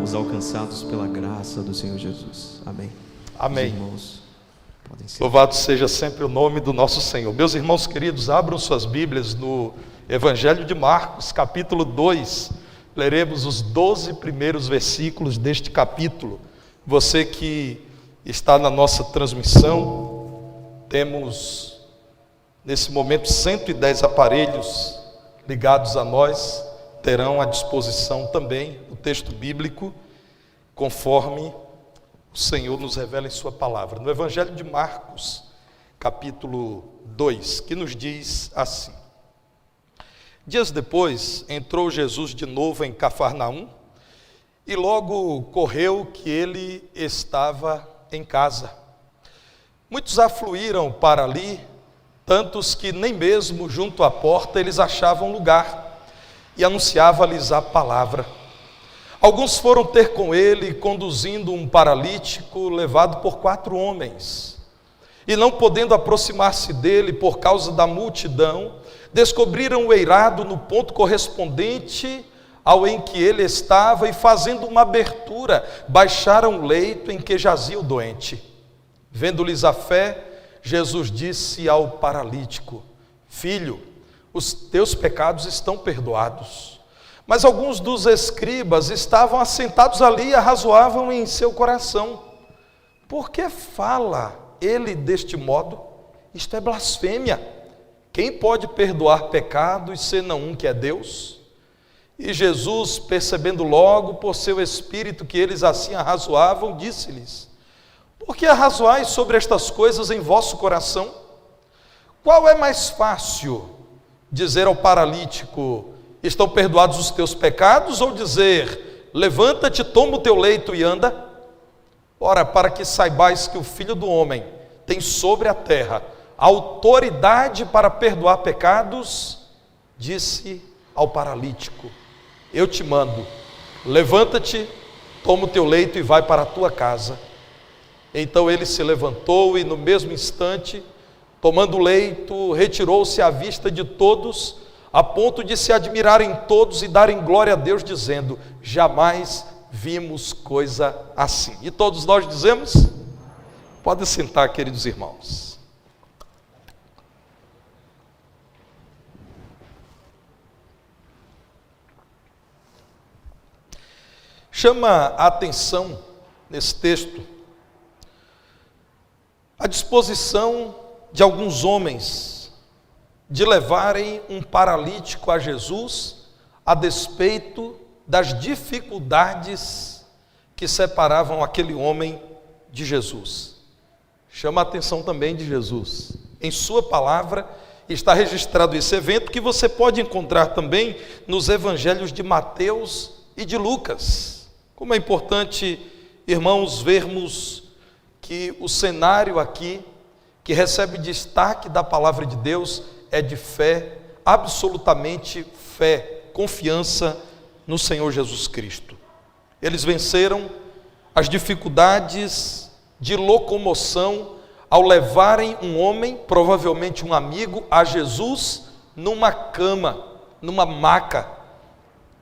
fomos alcançados pela graça do Senhor Jesus. Amém. Amém. Os irmãos podem ser. Louvado seja sempre o nome do nosso Senhor. Meus irmãos queridos, abram suas Bíblias no Evangelho de Marcos, capítulo 2. Leremos os 12 primeiros versículos deste capítulo. Você que está na nossa transmissão, temos nesse momento 110 aparelhos ligados a nós, terão à disposição também o texto bíblico, conforme o Senhor nos revela em sua palavra. No Evangelho de Marcos, capítulo 2, que nos diz assim: Dias depois, entrou Jesus de novo em Cafarnaum, e logo correu que ele estava em casa. Muitos afluíram para ali, tantos que nem mesmo junto à porta eles achavam lugar, e anunciava-lhes a palavra. Alguns foram ter com ele, conduzindo um paralítico levado por 4 homens. E não podendo aproximar-se dele por causa da multidão, descobriram o eirado no ponto correspondente ao em que ele estava, e fazendo uma abertura, baixaram o leito em que jazia o doente. Vendo-lhes a fé, Jesus disse ao paralítico: Filho, os teus pecados estão perdoados. Mas alguns dos escribas estavam assentados ali e arrazoavam em seu coração: Por que fala ele deste modo? Isto é blasfêmia. Quem pode perdoar pecados senão um que é Deus? E Jesus, percebendo logo por seu espírito que eles assim arrazoavam, disse-lhes: Por que arrazoais sobre estas coisas em vosso coração? Qual é mais fácil, dizer ao paralítico: Estão perdoados os teus pecados, ou dizer: Levanta-te, toma o teu leito e anda? Ora, para que saibais que o Filho do Homem tem sobre a terra autoridade para perdoar pecados, disse ao paralítico: Eu te mando, levanta-te, toma o teu leito e vai para a tua casa. Então ele se levantou e no mesmo instante, tomando o leito, retirou-se à vista de todos, a ponto de se admirarem todos e darem glória a Deus, dizendo: Jamais vimos coisa assim. E todos nós dizemos? Pode sentar, queridos irmãos. Chama a atenção nesse texto a disposição de alguns homens de levarem um paralítico a Jesus, a despeito das dificuldades que separavam aquele homem de Jesus. Chama a atenção também de Jesus. Em sua palavra está registrado esse evento, que você pode encontrar também nos evangelhos de Mateus e de Lucas. Como é importante, irmãos, vermos que o cenário aqui, que recebe destaque da palavra de Deus, é de fé, absolutamente fé, confiança no Senhor Jesus Cristo. Eles venceram as dificuldades de locomoção ao levarem um homem, provavelmente um amigo, a Jesus numa cama, numa maca.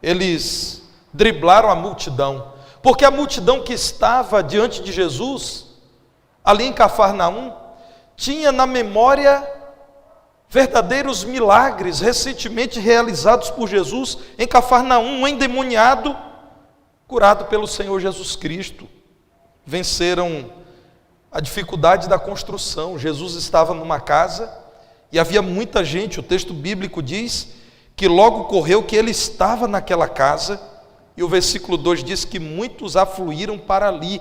Eles driblaram a multidão, porque a multidão que estava diante de Jesus, ali em Cafarnaum, tinha na memória verdadeiros milagres recentemente realizados por Jesus em Cafarnaum. Um endemoniado curado pelo Senhor Jesus Cristo. Venceram a dificuldade da construção. Jesus estava numa casa e havia muita gente. O texto bíblico diz que logo correu que ele estava naquela casa, e o versículo 2 diz que muitos afluíram para ali,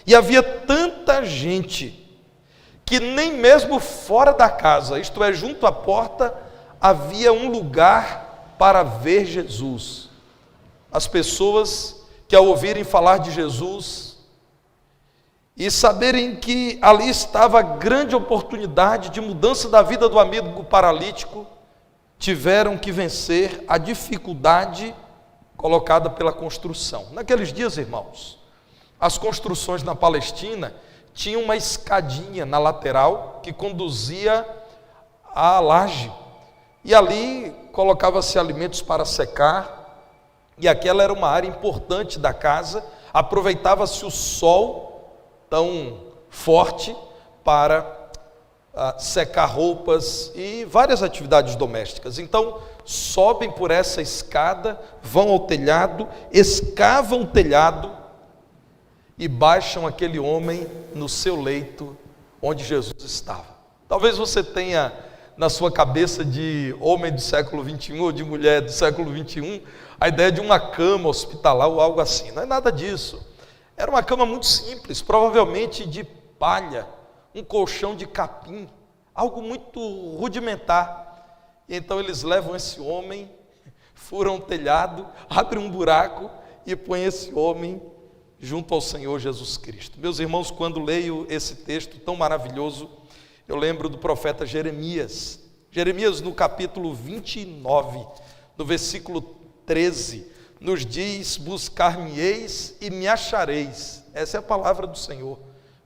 e havia tanta gente que nem mesmo fora da casa, isto é, junto à porta, havia um lugar para ver Jesus. As pessoas que, ao ouvirem falar de Jesus e saberem que ali estava a grande oportunidade de mudança da vida do amigo paralítico, tiveram que vencer a dificuldade colocada pela construção. Naqueles dias, irmãos, as construções na Palestina tinham uma escadinha na lateral que conduzia à laje, e ali colocava-se alimentos para secar, e aquela era uma área importante da casa, aproveitava-se o sol tão forte para secar roupas e várias atividades domésticas. Então, sobem por essa escada, vão ao telhado, escavam o telhado e baixam aquele homem no seu leito onde Jesus estava. Talvez você tenha na sua cabeça de homem do século 21 ou de mulher do século 21 a ideia de uma cama hospitalar ou algo assim. Não é nada disso. Era uma cama muito simples, provavelmente de palha, um colchão de capim, algo muito rudimentar. E então eles levam esse homem, furam o telhado, abrem um buraco e põem esse homem junto ao Senhor Jesus Cristo. Meus irmãos, quando leio esse texto tão maravilhoso, eu lembro do profeta Jeremias. Jeremias, no capítulo 29, no versículo 13, nos diz: buscar-me-eis e me achareis. Essa é a palavra do Senhor.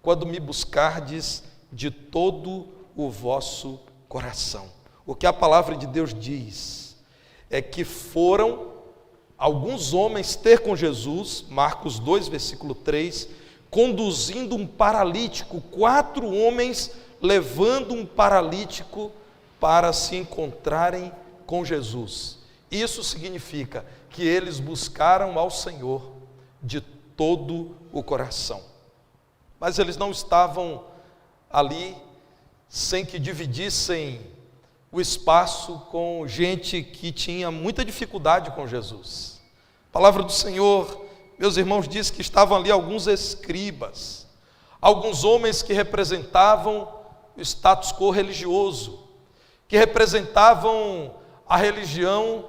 Quando me buscardes de todo o vosso coração. O que a palavra de Deus diz é que foram alguns homens ter com Jesus, Marcos 2, versículo 3, conduzindo um paralítico, 4 homens levando um paralítico para se encontrarem com Jesus. Isso significa que eles buscaram ao Senhor de todo o coração. Mas eles não estavam ali sem que dividissem o espaço com gente que tinha muita dificuldade com Jesus. A palavra do Senhor, meus irmãos, diz que estavam ali alguns escribas, alguns homens que representavam o status quo religioso, que representavam a religião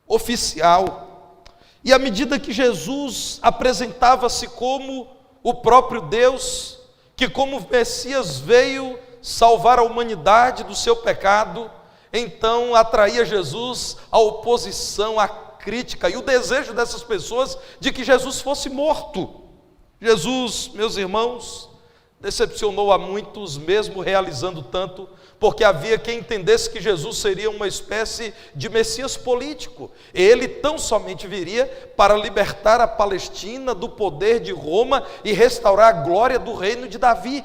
oficial. E à medida que Jesus apresentava-se como o próprio Deus, que como Messias veio salvar a humanidade do seu pecado, então atraía Jesus a oposição, a crítica e o desejo dessas pessoas de que Jesus fosse morto. Jesus, meus irmãos, decepcionou a muitos, mesmo realizando tanto, porque havia quem entendesse que Jesus seria uma espécie de Messias político. Ele tão somente viria para libertar a Palestina do poder de Roma e restaurar a glória do reino de Davi.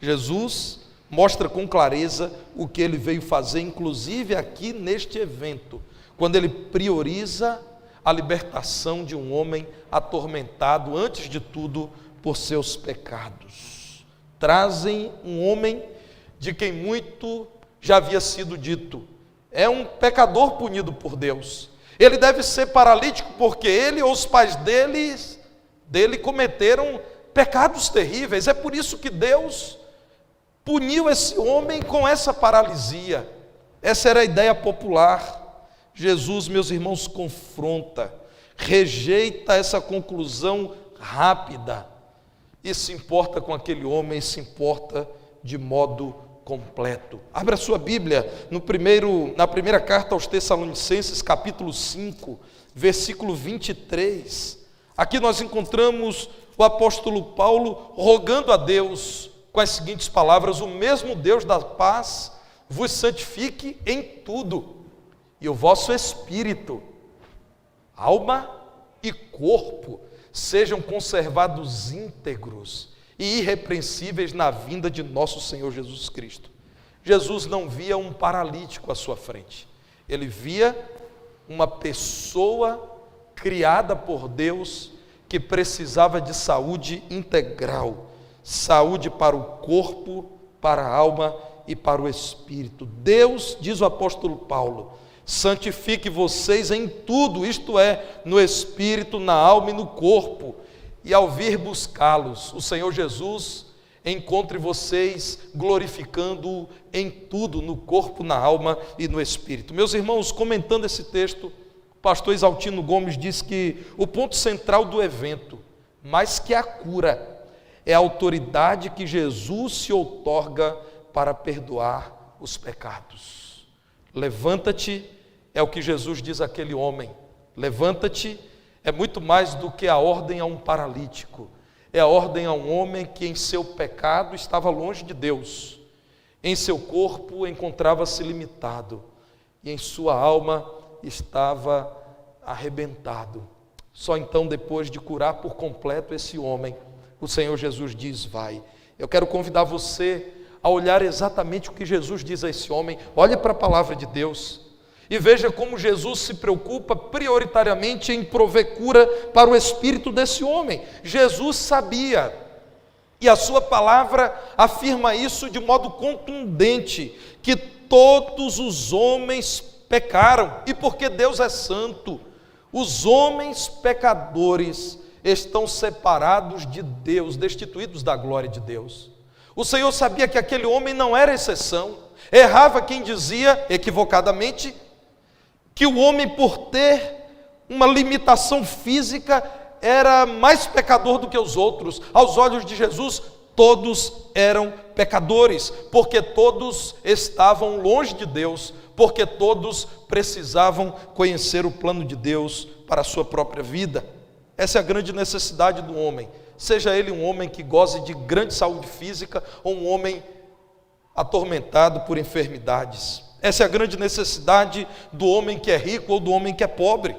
Jesus mostra com clareza o que ele veio fazer, inclusive aqui neste evento, quando ele prioriza a libertação de um homem atormentado, antes de tudo, por seus pecados. Trazem um homem de quem muito já havia sido dito: é um pecador punido por Deus. Ele deve ser paralítico porque ele ou os pais dele cometeram pecados terríveis. É por isso que Deus puniu esse homem com essa paralisia. Essa era a ideia popular. Jesus, meus irmãos, confronta, rejeita essa conclusão rápida e se importa com aquele homem, se importa de modo completo. Abra sua Bíblia na primeira carta aos Tessalonicenses, capítulo 5, versículo 23. Aqui nós encontramos o apóstolo Paulo rogando a Deus com as seguintes palavras: o mesmo Deus da paz vos santifique em tudo, e o vosso espírito, alma e corpo sejam conservados íntegros e irrepreensíveis na vinda de nosso Senhor Jesus Cristo. Jesus não via um paralítico à sua frente, ele via uma pessoa criada por Deus que precisava de saúde integral, saúde para o corpo, para a alma e para o espírito. Deus, diz o apóstolo Paulo, santifique vocês em tudo, isto é, no espírito, na alma e no corpo, e ao vir buscá-los, o Senhor Jesus encontre vocês glorificando-o em tudo, no corpo, na alma e no espírito. Meus irmãos, comentando esse texto, o pastor Exaltino Gomes diz que o ponto central do evento, mais que a cura, é a autoridade que Jesus se outorga para perdoar os pecados. Levanta-te, é o que Jesus diz àquele homem. Levanta-te é muito mais do que a ordem a um paralítico. É a ordem a um homem que em seu pecado estava longe de Deus. Em seu corpo encontrava-se limitado. E em sua alma estava arrebentado. Só então, depois de curar por completo esse homem, o Senhor Jesus diz: vai. Eu quero convidar você a olhar exatamente o que Jesus diz a esse homem. Olhe para a palavra de Deus e veja como Jesus se preocupa prioritariamente em prover cura para o espírito desse homem. Jesus sabia, e a sua palavra afirma isso de modo contundente, que todos os homens pecaram, e porque Deus é santo, os homens pecadores estão separados de Deus, destituídos da glória de Deus. O Senhor sabia que aquele homem não era exceção. Errava quem dizia, equivocadamente, que o homem, por ter uma limitação física, era mais pecador do que os outros. Aos olhos de Jesus, todos eram pecadores, porque todos estavam longe de Deus, porque todos precisavam conhecer o plano de Deus para a sua própria vida. Essa é a grande necessidade do homem, seja ele um homem que goze de grande saúde física ou um homem atormentado por enfermidades. Essa é a grande necessidade do homem que é rico ou do homem que é pobre.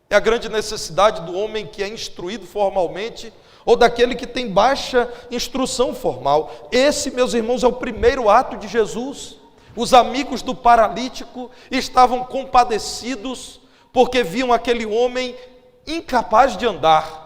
É a grande necessidade do homem que é instruído formalmente ou daquele que tem baixa instrução formal. Esse, meus irmãos, é o primeiro ato de Jesus. Os amigos do paralítico estavam compadecidos porque viam aquele homem incapaz de andar.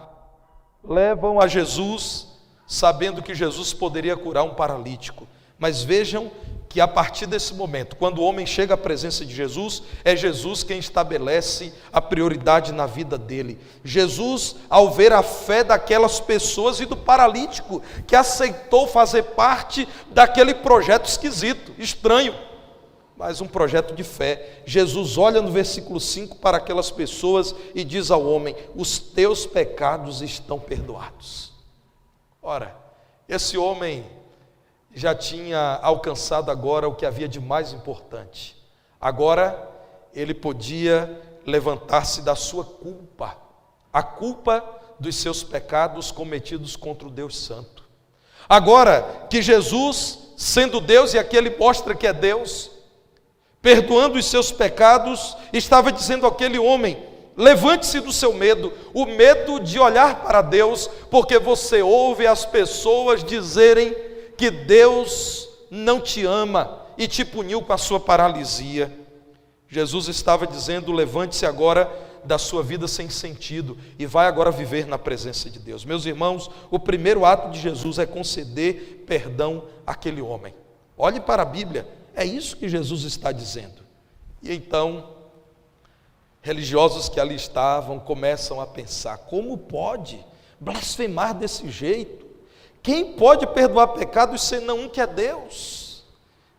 Levam a Jesus, sabendo que Jesus poderia curar um paralítico. Mas vejam que a partir desse momento, quando o homem chega à presença de Jesus, é Jesus quem estabelece a prioridade na vida dele. Jesus, ao ver a fé daquelas pessoas e do paralítico, que aceitou fazer parte daquele projeto esquisito, estranho, mas um projeto de fé, Jesus olha no versículo 5 para aquelas pessoas e diz ao homem: os teus pecados estão perdoados. Ora, esse homem já tinha alcançado agora o que havia de mais importante. Agora ele podia levantar-se da sua culpa, a culpa dos seus pecados cometidos contra o Deus Santo. Agora que Jesus, sendo Deus, e aqui ele mostra que é Deus, perdoando os seus pecados, estava dizendo àquele homem: levante-se do seu medo, o medo de olhar para Deus, porque você ouve as pessoas dizerem que Deus não te ama e te puniu com a sua paralisia. Jesus estava dizendo: levante-se agora da sua vida sem sentido e vai agora viver na presença de Deus. Meus irmãos, o primeiro ato de Jesus é conceder perdão àquele homem. Olhe para a Bíblia, é isso que Jesus está dizendo. E então, religiosos que ali estavam começam a pensar: como pode blasfemar desse jeito? Quem pode perdoar pecados senão um que é Deus?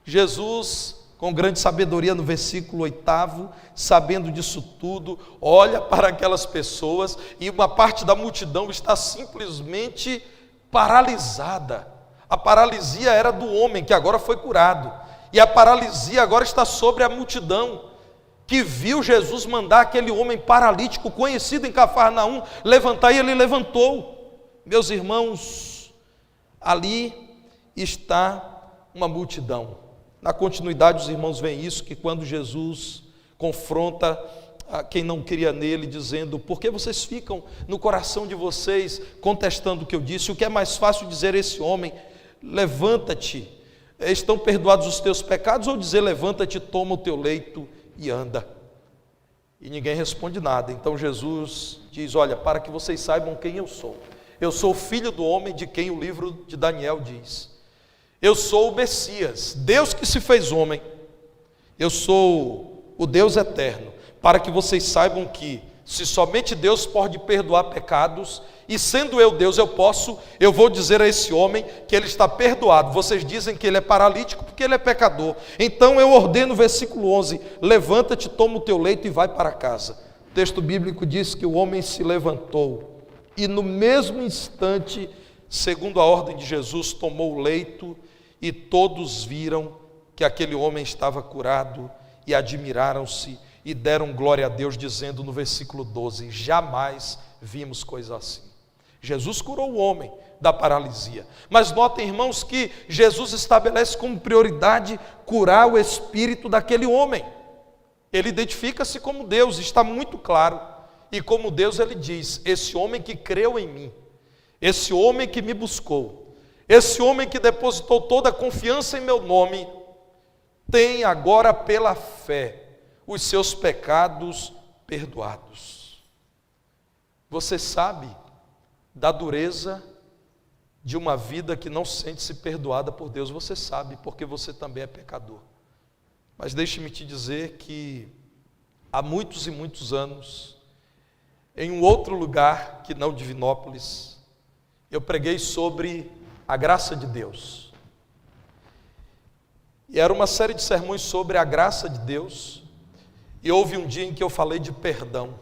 Jesus, com grande sabedoria, no versículo 8, sabendo disso tudo, olha para aquelas pessoas e uma parte da multidão está simplesmente paralisada. A paralisia era do homem que agora foi curado, e a paralisia agora está sobre a multidão que viu Jesus mandar aquele homem paralítico, conhecido em Cafarnaum, levantar, e ele levantou. Meus irmãos, ali está uma multidão. Na continuidade, os irmãos veem isso, que quando Jesus confronta a quem não queria nele, dizendo: por que vocês ficam no coração de vocês contestando o que eu disse? O que é mais fácil dizer a esse homem: levanta-te, estão perdoados os teus pecados, ou dizer: levanta-te, toma o teu leito e anda? E ninguém responde nada. Então Jesus diz: olha, para que vocês saibam quem eu sou o filho do homem de quem o livro de Daniel diz. Eu sou o Messias, Deus que se fez homem. Eu sou o Deus eterno, para que vocês saibam que se somente Deus pode perdoar pecados, e sendo eu Deus eu vou dizer a esse homem que ele está perdoado. Vocês dizem que ele é paralítico porque ele é pecador. Então eu ordeno, versículo 11, levanta-te, toma o teu leito e vai para casa. O texto bíblico diz que o homem se levantou e no mesmo instante, segundo a ordem de Jesus, tomou o leito, e todos viram que aquele homem estava curado e admiraram-se e deram glória a Deus, dizendo no versículo 12: jamais vimos coisa assim. Jesus curou o homem da paralisia, mas notem, irmãos, que Jesus estabelece como prioridade curar o espírito daquele homem. Ele identifica-se como Deus, está muito claro. e como Deus, ele diz: esse homem que creu em mim, esse homem que me buscou, esse homem que depositou toda a confiança em meu nome, tem agora pela fé os seus pecados perdoados. Você sabe da dureza de uma vida que não sente-se perdoada por Deus, você sabe, porque você também é pecador. Mas deixe-me te dizer que há muitos e muitos anos, em um outro lugar que não Divinópolis, eu preguei sobre a graça de Deus. E era uma série de sermões sobre a graça de Deus, e houve um dia em que eu falei de perdão.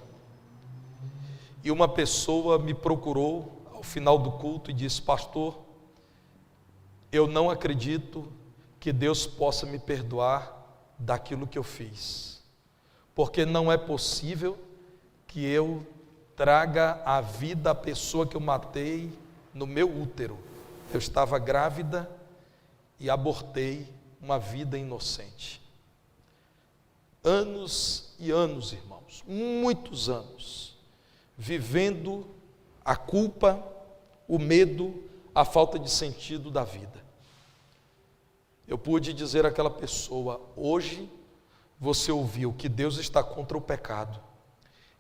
E uma pessoa me procurou ao final do culto e disse: pastor, eu não acredito que Deus possa me perdoar daquilo que eu fiz, porque não é possível que eu traga à vida a pessoa que eu matei no meu útero. Eu estava grávida e abortei uma vida inocente. Anos e anos, irmãos, muitos anos, vivendo a culpa, o medo, a falta de sentido da vida. Eu pude dizer àquela pessoa: hoje você ouviu que Deus está contra o pecado,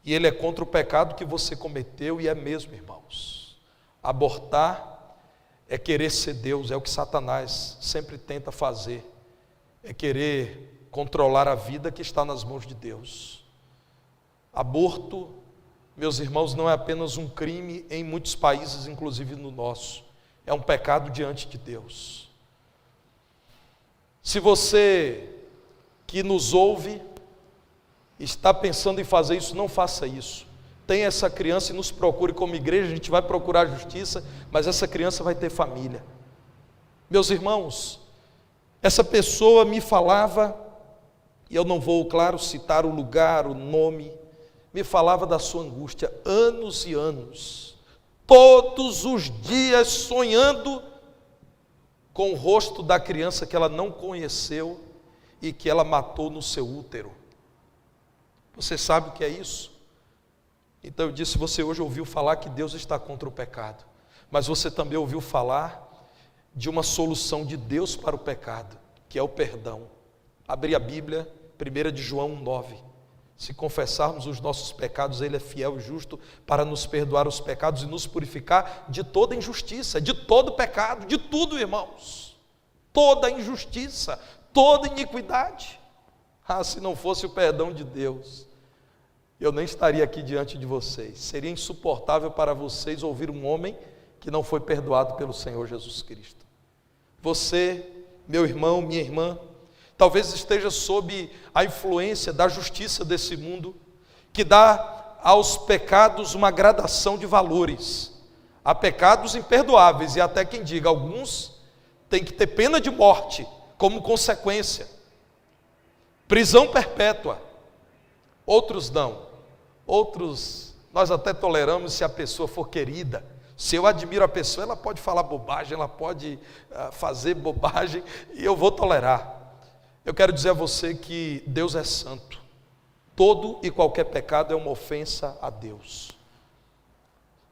e Ele é contra o pecado que você cometeu, e é mesmo, irmãos. Abortar é querer ser Deus, é o que Satanás sempre tenta fazer, é querer controlar a vida que está nas mãos de Deus. Aborto, meus irmãos, não é apenas um crime em muitos países, inclusive no nosso, é um pecado diante de Deus. Se você que nos ouve está pensando em fazer isso, não faça isso. Tenha essa criança e nos procure como igreja, a gente vai procurar justiça, mas essa criança vai ter família. Meus irmãos, essa pessoa me falava, e eu não vou, claro, citar o lugar, o nome, me falava da sua angústia, anos e anos, todos os dias sonhando com o rosto da criança que ela não conheceu e que ela matou no seu útero. Você sabe o que é isso? Então eu disse: você hoje ouviu falar que Deus está contra o pecado, mas você também ouviu falar de uma solução de Deus para o pecado, que é o perdão. Abri a Bíblia, 1 de João 9. Se confessarmos os nossos pecados, Ele é fiel e justo para nos perdoar os pecados e nos purificar de toda injustiça, de todo pecado, de tudo, irmãos. Toda injustiça, toda iniquidade. Se não fosse o perdão de Deus, eu nem estaria aqui diante de vocês. Seria insuportável para vocês ouvir um homem que não foi perdoado pelo Senhor Jesus Cristo. Você, meu irmão, minha irmã, talvez esteja sob a influência da justiça desse mundo, que dá aos pecados uma gradação de valores. Há pecados imperdoáveis, e até quem diga, alguns têm que ter pena de morte como consequência, prisão perpétua. Outros não. Outros nós até toleramos se a pessoa for querida. Se eu admiro a pessoa, ela pode falar bobagem, ela pode fazer bobagem, e eu vou tolerar. Eu quero dizer a você que Deus é santo. Todo e qualquer pecado é uma ofensa a Deus.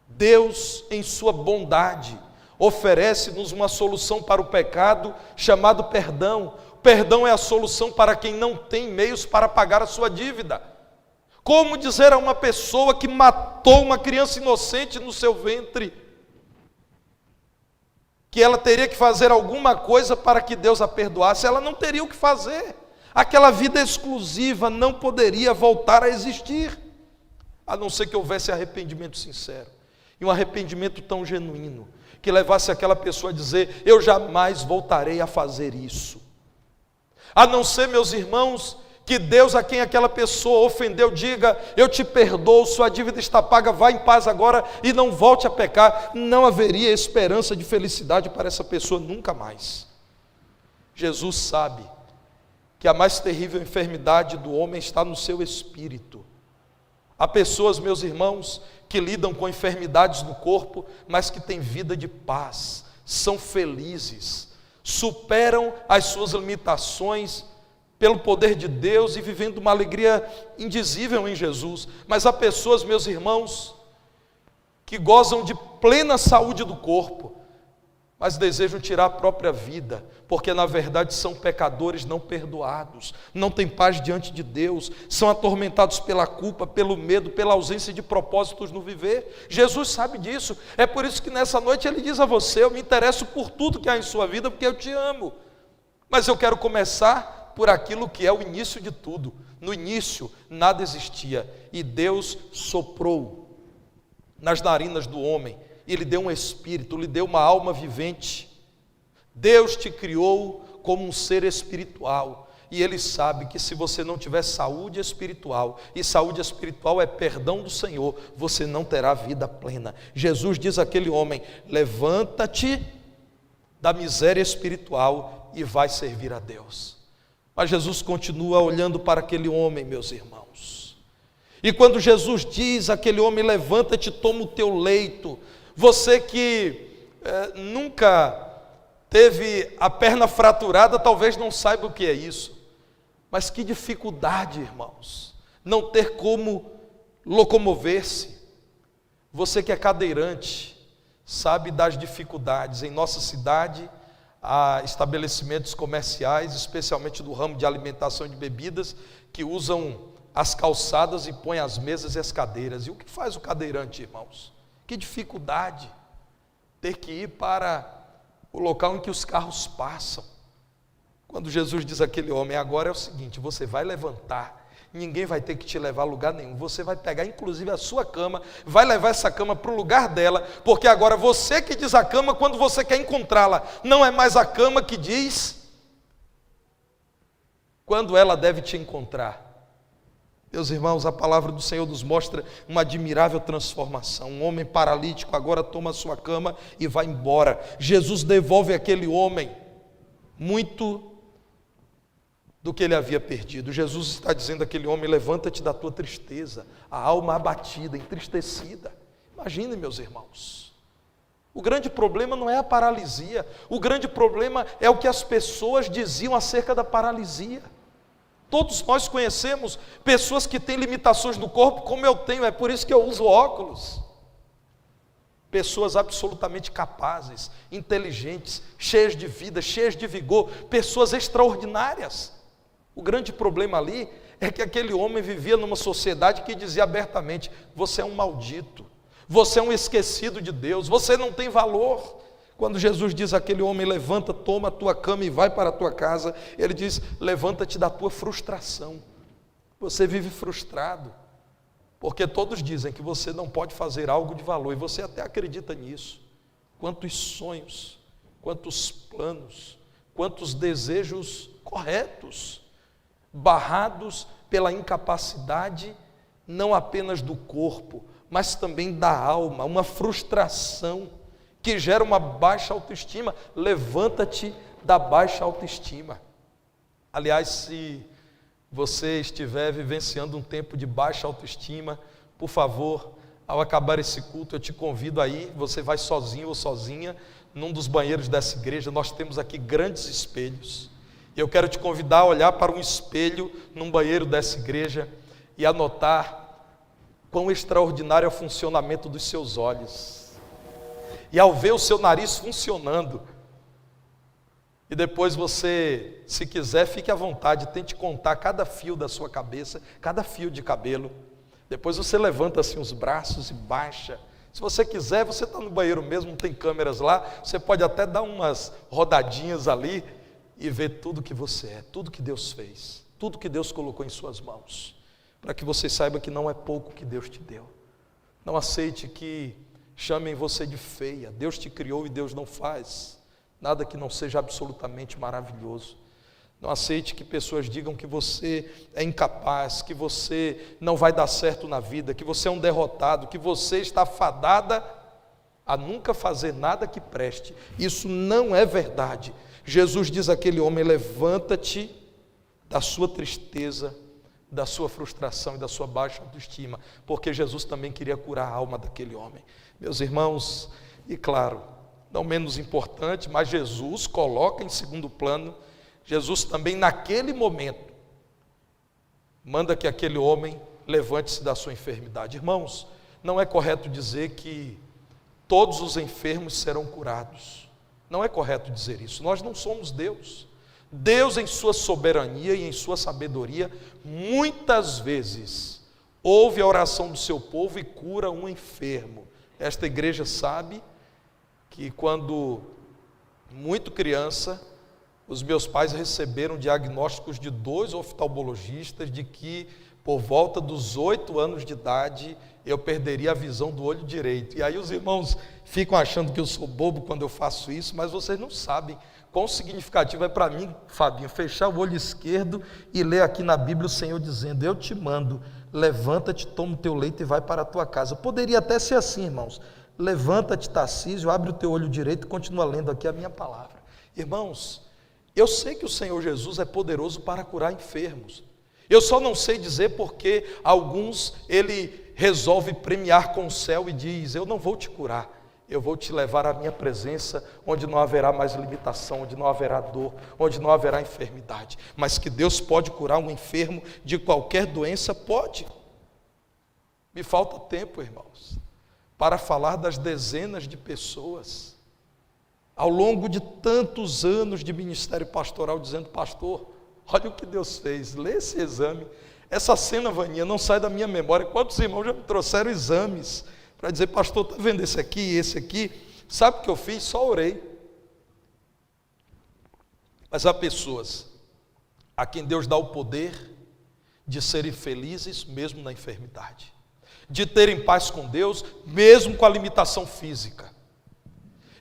Deus, em sua bondade, oferece-nos uma solução para o pecado, chamado perdão. Perdão é a solução para quem não tem meios para pagar a sua dívida. Como dizer a uma pessoa que matou uma criança inocente no seu ventre que ela teria que fazer alguma coisa para que Deus a perdoasse? Ela não teria o que fazer. Aquela vida exclusiva não poderia voltar a existir, a não ser que houvesse arrependimento sincero, e um arrependimento tão genuíno, que levasse aquela pessoa a dizer: eu jamais voltarei a fazer isso. A não ser, meus irmãos, que Deus, a quem aquela pessoa ofendeu, diga: eu te perdoo, sua dívida está paga, vá em paz agora e não volte a pecar. Não haveria esperança de felicidade para essa pessoa nunca mais. Jesus sabe que a mais terrível enfermidade do homem está no seu espírito. Há pessoas, meus irmãos, que lidam com enfermidades no corpo, mas que têm vida de paz, são felizes, superam as suas limitações pelo poder de Deus e vivendo uma alegria indizível em Jesus. Mas há pessoas, meus irmãos, que gozam de plena saúde do corpo, mas desejam tirar a própria vida, porque na verdade são pecadores não perdoados, não têm paz diante de Deus, são atormentados pela culpa, pelo medo, pela ausência de propósitos no viver. Jesus sabe disso, é por isso que nessa noite Ele diz a você: eu me interesso por tudo que há em sua vida, porque eu te amo, mas eu quero começar por aquilo que é o início de tudo. No início nada existia, e Deus soprou nas narinas do homem, e lhe deu um espírito, lhe deu uma alma vivente. Deus te criou como um ser espiritual, e Ele sabe que se você não tiver saúde espiritual, e saúde espiritual é perdão do Senhor, você não terá vida plena. Jesus diz àquele homem: levanta-te da miséria espiritual e vai servir a Deus. Mas Jesus continua olhando para aquele homem, meus irmãos, e quando Jesus diz àquele homem: levanta-te, toma o teu leito. Você que nunca teve a perna fraturada, talvez não saiba o que é isso. Mas que dificuldade, irmãos, não ter como locomover-se. Você que é cadeirante, sabe das dificuldades. Em nossa cidade, há estabelecimentos comerciais, especialmente do ramo de alimentação e de bebidas, que usam as calçadas e põem as mesas e as cadeiras. E o que faz o cadeirante, irmãos? Que dificuldade ter que ir para o local em que os carros passam. Quando Jesus diz àquele homem: agora é o seguinte, você vai levantar, ninguém vai ter que te levar a lugar nenhum, você vai pegar inclusive a sua cama, vai levar essa cama para o lugar dela, porque agora você que diz a cama quando você quer encontrá-la, não é mais a cama que diz quando ela deve te encontrar. Meus irmãos, a palavra do Senhor nos mostra uma admirável transformação. Um homem paralítico agora toma a sua cama e vai embora. Jesus devolve àquele homem muito do que ele havia perdido. Jesus está dizendo àquele homem: levanta-te da tua tristeza, a alma abatida, entristecida. Imaginem, meus irmãos, o grande problema não é a paralisia, o grande problema é o que as pessoas diziam acerca da paralisia. Todos nós conhecemos pessoas que têm limitações no corpo, como eu tenho, é por isso que eu uso óculos. Pessoas absolutamente capazes, inteligentes, cheias de vida, cheias de vigor, pessoas extraordinárias. O grande problema ali é que aquele homem vivia numa sociedade que dizia abertamente: você é um maldito, você é um esquecido de Deus, você não tem valor. Quando Jesus diz àquele homem: levanta, toma a tua cama e vai para a tua casa, Ele diz: levanta-te da tua frustração. Você vive frustrado, porque todos dizem que você não pode fazer algo de valor, e você até acredita nisso. Quantos sonhos, quantos planos, quantos desejos corretos, barrados pela incapacidade, não apenas do corpo, mas também da alma, uma frustração que gera uma baixa autoestima. Levanta-te da baixa autoestima. Aliás, se você estiver vivenciando um tempo de baixa autoestima, por favor, ao acabar esse culto, eu te convido aí, você vai sozinho ou sozinha, num dos banheiros dessa igreja, nós temos aqui grandes espelhos, e eu quero te convidar a olhar para um espelho num banheiro dessa igreja e anotar quão extraordinário é o funcionamento dos seus olhos. E ao ver o seu nariz funcionando, e depois você, se quiser, fique à vontade, tente contar cada fio da sua cabeça, cada fio de cabelo. Depois você levanta assim os braços e baixa. Se você quiser, você está no banheiro mesmo, não tem câmeras lá, você pode até dar umas rodadinhas ali e ver tudo que você é, tudo que Deus fez, tudo que Deus colocou em suas mãos, para que você saiba que não é pouco que Deus te deu. Não aceite que chamem você de feia. Deus te criou e Deus não faz nada que não seja absolutamente maravilhoso. Não aceite que pessoas digam que você é incapaz, que você não vai dar certo na vida, que você é um derrotado, que você está fadada a nunca fazer nada que preste. Isso não é verdade. Jesus diz àquele homem: levanta-te da sua tristeza, da sua frustração e da sua baixa autoestima, porque Jesus também queria curar a alma daquele homem. Meus irmãos, e claro, não menos importante, mas Jesus coloca em segundo plano, Jesus também naquele momento manda que aquele homem levante-se da sua enfermidade. Irmãos, não é correto dizer que todos os enfermos serão curados. Não é correto dizer isso. Nós não somos Deus. Deus, em sua soberania e em sua sabedoria, muitas vezes ouve a oração do seu povo e cura um enfermo. Esta igreja sabe que quando muito criança, os meus pais receberam diagnósticos de 2 oftalmologistas de que por volta dos 8 anos de idade eu perderia a visão do olho direito. E aí os irmãos ficam achando que eu sou bobo quando eu faço isso, mas vocês não sabem quão significativo é para mim, Fabinho, fechar o olho esquerdo e ler aqui na Bíblia o Senhor dizendo: eu te mando, levanta-te, toma o teu leito e vai para a tua casa. Poderia até ser assim, irmãos: levanta-te, Tarcísio, abre o teu olho direito e continua lendo aqui a minha palavra. Irmãos, eu sei que o Senhor Jesus é poderoso para curar enfermos. Eu só não sei dizer porque alguns ele resolve premiar com o céu e diz: eu não vou te curar, eu vou te levar à minha presença, onde não haverá mais limitação, onde não haverá dor, onde não haverá enfermidade. Mas que Deus pode curar um enfermo de qualquer doença, pode. Me falta tempo, irmãos, para falar das dezenas de pessoas, ao longo de tantos anos de ministério pastoral, dizendo: pastor, olha o que Deus fez, lê esse exame. Essa cena, Vaninha, não sai da minha memória. Quantos irmãos já me trouxeram exames para dizer: pastor, está vendo esse aqui? Sabe o que eu fiz? Só orei. Mas há pessoas a quem Deus dá o poder de serem felizes mesmo na enfermidade, de terem paz com Deus mesmo com a limitação física,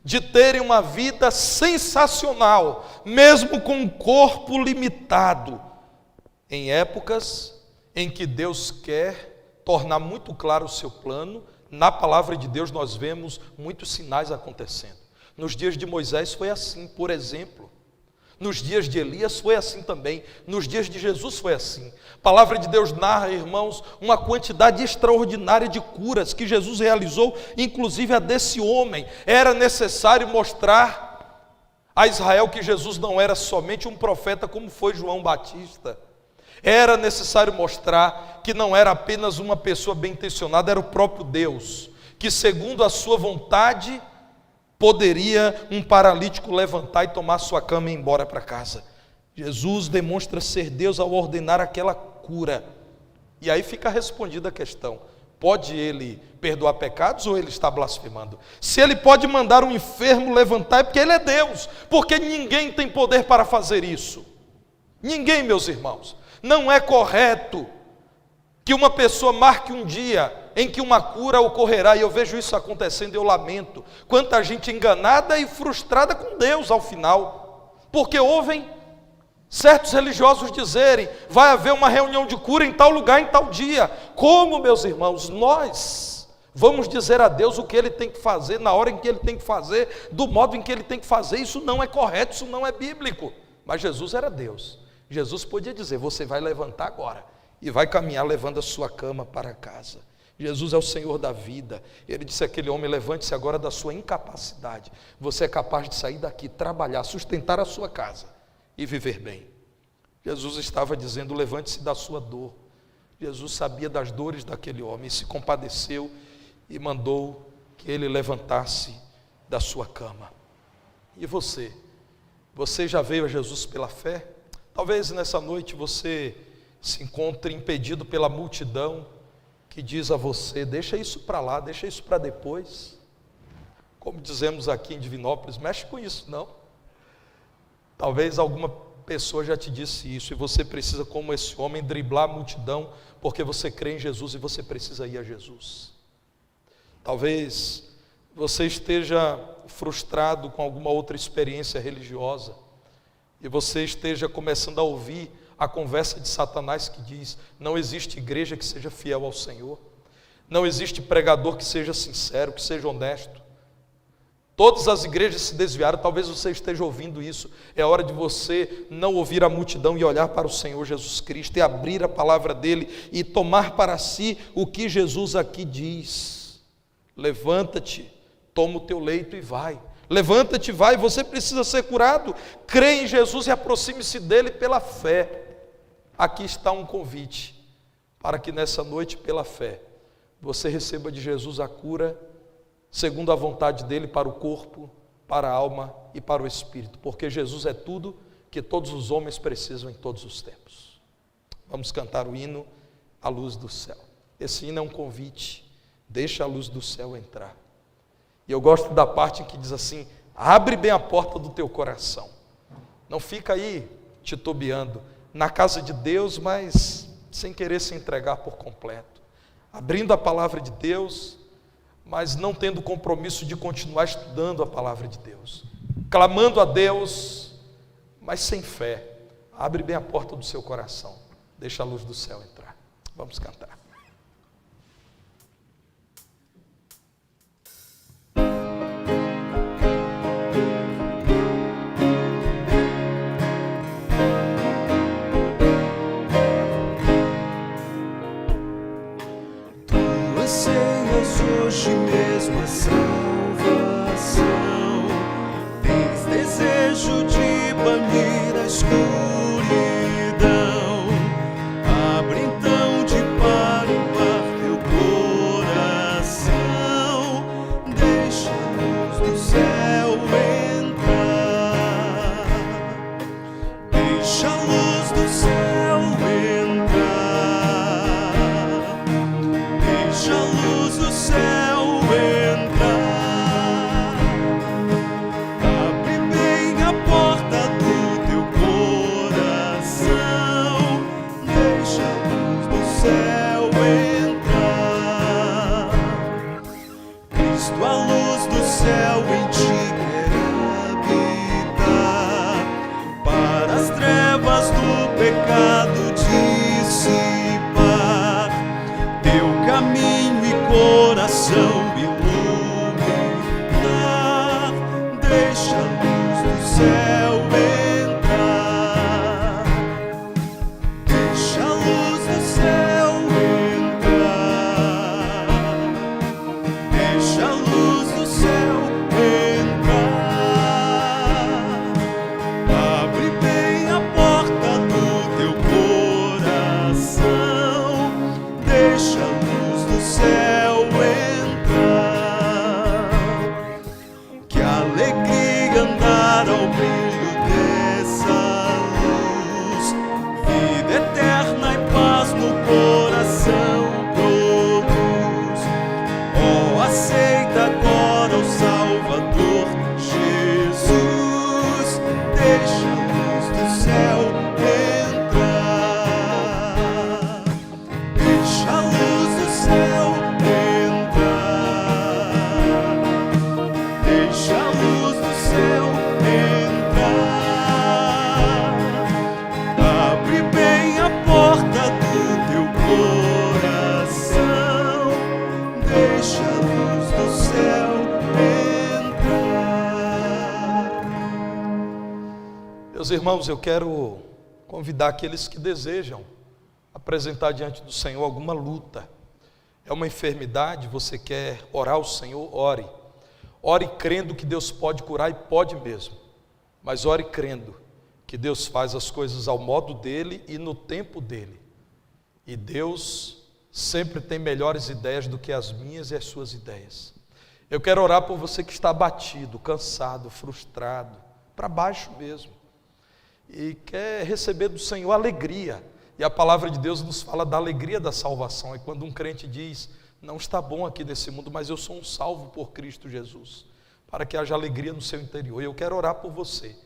de terem uma vida sensacional mesmo com um corpo limitado, em épocas em que Deus quer tornar muito claro o seu plano. Na palavra de Deus nós vemos muitos sinais acontecendo. Nos dias de Moisés foi assim, por exemplo. Nos dias de Elias foi assim também. Nos dias de Jesus foi assim. A palavra de Deus narra, irmãos, uma quantidade extraordinária de curas que Jesus realizou, inclusive a desse homem. Era necessário mostrar a Israel que Jesus não era somente um profeta como foi João Batista. Era necessário mostrar que não era apenas uma pessoa bem intencionada, era o próprio Deus, que segundo a sua vontade poderia um paralítico levantar e tomar sua cama e ir embora para casa. Jesus demonstra ser Deus ao ordenar aquela cura. E aí fica respondida a questão: pode ele perdoar pecados ou ele está blasfemando? Se ele pode mandar um enfermo levantar, é porque ele é Deus, porque ninguém tem poder para fazer isso. Ninguém, meus irmãos. Não é correto que uma pessoa marque um dia em que uma cura ocorrerá, e eu vejo isso acontecendo e eu lamento. Quanta gente enganada e frustrada com Deus ao final, porque ouvem certos religiosos dizerem: vai haver uma reunião de cura em tal lugar, em tal dia. Como, meus irmãos, nós vamos dizer a Deus o que Ele tem que fazer, na hora em que Ele tem que fazer, do modo em que Ele tem que fazer? Isso não é correto, isso não é bíblico. Mas Jesus era Deus. Jesus podia dizer: você vai levantar agora e vai caminhar levando a sua cama para casa. Jesus é o Senhor da vida. Ele disse àquele homem: levante-se agora da sua incapacidade. Você é capaz de sair daqui, trabalhar, sustentar a sua casa e viver bem. Jesus estava dizendo: levante-se da sua dor. Jesus sabia das dores daquele homem, se compadeceu e mandou que ele levantasse da sua cama. E você? Você já veio a Jesus pela fé? Talvez nessa noite você se encontre impedido pela multidão que diz a você: deixa isso para lá, deixa isso para depois. Como dizemos aqui em Divinópolis, mexe com isso, não. Talvez alguma pessoa já te disse isso, e você precisa, como esse homem, driblar a multidão, porque você crê em Jesus e você precisa ir a Jesus. Talvez você esteja frustrado com alguma outra experiência religiosa, e você esteja começando a ouvir a conversa de Satanás que diz: não existe igreja que seja fiel ao Senhor, não existe pregador que seja sincero, que seja honesto. Todas as igrejas se desviaram. Talvez você esteja ouvindo isso. É hora de você não ouvir a multidão e olhar para o Senhor Jesus Cristo e abrir a palavra dele e tomar para si o que Jesus aqui diz. Levanta-te, toma o teu leito e vai. Levanta-te, vai, você precisa ser curado. Crê em Jesus e aproxime-se dele pela fé. aqui está um convite para que nessa noite, pela fé, você receba de Jesus a cura, segundo a vontade dele, para o corpo, para a alma e para o espírito, porque Jesus é tudo que todos os homens precisam em todos os tempos. Vamos cantar o hino à luz do céu. Esse hino é um convite, deixa a luz do céu entrar. E eu gosto da parte em que diz assim: abre bem a porta do teu coração. Não fica aí titubeando, na casa de Deus, mas sem querer se entregar por completo. Abrindo a palavra de Deus, mas não tendo compromisso de continuar estudando a palavra de Deus. Clamando a Deus, mas sem fé. Abre bem a porta do seu coração. Deixa a luz do céu entrar. Vamos cantar. Hoje mesmo a salvação, tens desejo de banir a escuridão. Abre então de par em par teu coração, deixa a luz do céu entrar, deixa a luz do céu entrar, deixa a luz do céu. Pecado dissipar, teu caminho e coração iluminar, deixa a luz do céu entrar, deixa a luz do céu entrar, deixa a luz do céu entrar, abre bem a porta do teu coração, deixa a luz do céu entrar. Que alegria andar ao brilho dessa luz, vida eterna e paz no coração produz. Oh, aceita agora o Salvador Jesus, deixa a luz do céu entrar, deixa a luz do céu entrar, deixa a luz do céu entrar, abre bem a porta do teu coração, deixa a luz do céu entrar. Meus irmãos, eu quero convidar aqueles que desejam apresentar diante do Senhor alguma luta. É uma enfermidade, você quer orar ao Senhor, ore. Ore crendo que Deus pode curar, e pode mesmo. Mas ore crendo que Deus faz as coisas ao modo dele e no tempo dele. E Deus sempre tem melhores ideias do que as minhas e as suas ideias. Eu quero orar por você que está abatido, cansado, frustrado, para baixo mesmo, e quer receber do Senhor alegria. E a palavra de Deus nos fala da alegria da salvação. É quando um crente diz: não está bom aqui nesse mundo, mas eu sou um salvo por Cristo Jesus, para que haja alegria no seu interior. E eu quero orar por você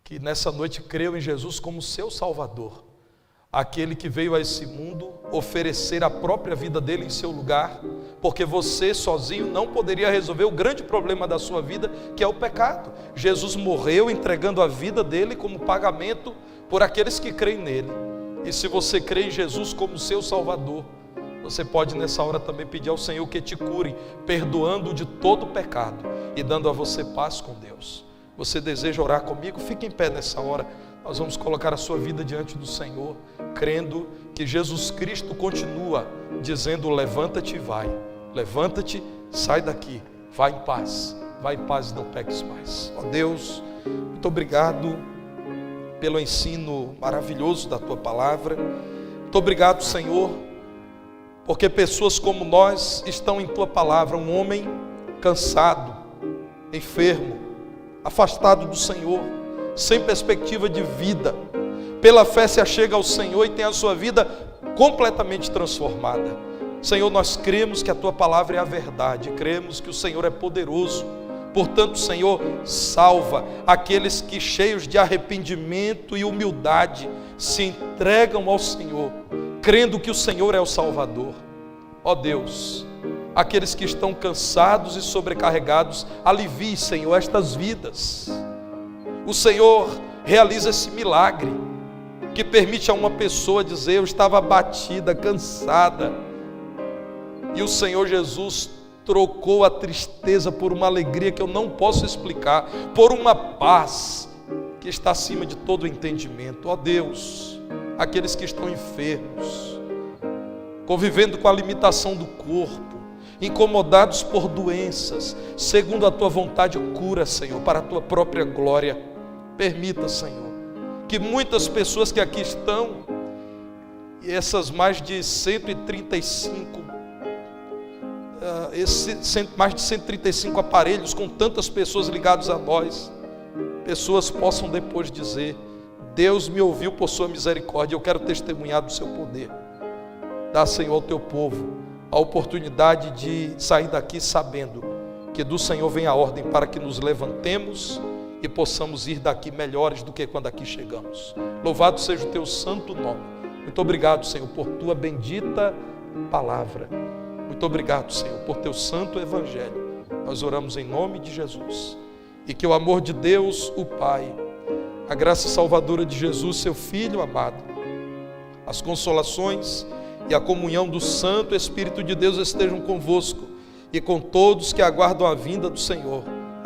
que nessa noite creu em Jesus como seu Salvador, aquele que veio a esse mundo oferecer a própria vida dele em seu lugar, porque você sozinho não poderia resolver o grande problema da sua vida, que é o pecado. Jesus morreu entregando a vida dele como pagamento por aqueles que creem nele. E se você crê em Jesus como seu Salvador, você pode nessa hora também pedir ao Senhor que te cure, perdoando de todo o pecado e dando a você paz com Deus. Você deseja orar comigo? Fique em pé nessa hora. Nós vamos colocar a sua vida diante do Senhor, crendo que Jesus Cristo continua dizendo: levanta-te e vai. Levanta-te, sai daqui, vai em paz e não peques mais. Ó Deus, muito obrigado pelo ensino maravilhoso da Tua palavra. Muito obrigado, Senhor, porque pessoas como nós estão em Tua palavra. Um homem cansado, enfermo, afastado do Senhor, sem perspectiva de vida, pela fé se achega ao Senhor e tem a sua vida completamente transformada. Senhor, nós cremos que a Tua palavra é a verdade, cremos que o Senhor é poderoso. Portanto, Senhor, salva aqueles que, cheios de arrependimento e humildade, se entregam ao Senhor, crendo que o Senhor é o Salvador. Ó Deus, aqueles que estão cansados e sobrecarregados, alivie, Senhor, estas vidas. O Senhor realiza esse milagre, que permite a uma pessoa dizer: eu estava abatida, cansada, e o Senhor Jesus trocou a tristeza por uma alegria que eu não posso explicar, por uma paz que está acima de todo entendimento. Ó Deus, aqueles que estão enfermos, convivendo com a limitação do corpo, incomodados por doenças, segundo a Tua vontade, cura, Senhor, para a Tua própria glória. Permita, Senhor, que muitas pessoas que aqui estão, e essas mais de 135 aparelhos com tantas pessoas ligadas a nós, pessoas possam depois dizer: Deus me ouviu por sua misericórdia, eu quero testemunhar do seu poder. Dá, Senhor, ao teu povo a oportunidade de sair daqui sabendo que do Senhor vem a ordem para que nos levantemos e possamos ir daqui melhores do que quando aqui chegamos. Louvado seja o teu santo nome. Muito obrigado, Senhor, por tua bendita palavra. Muito obrigado, Senhor, por teu santo evangelho. Nós oramos em nome de Jesus. E que o amor de Deus, o Pai, a graça salvadora de Jesus, seu Filho amado, as consolações e a comunhão do Santo Espírito de Deus estejam convosco e com todos que aguardam a vinda do Senhor,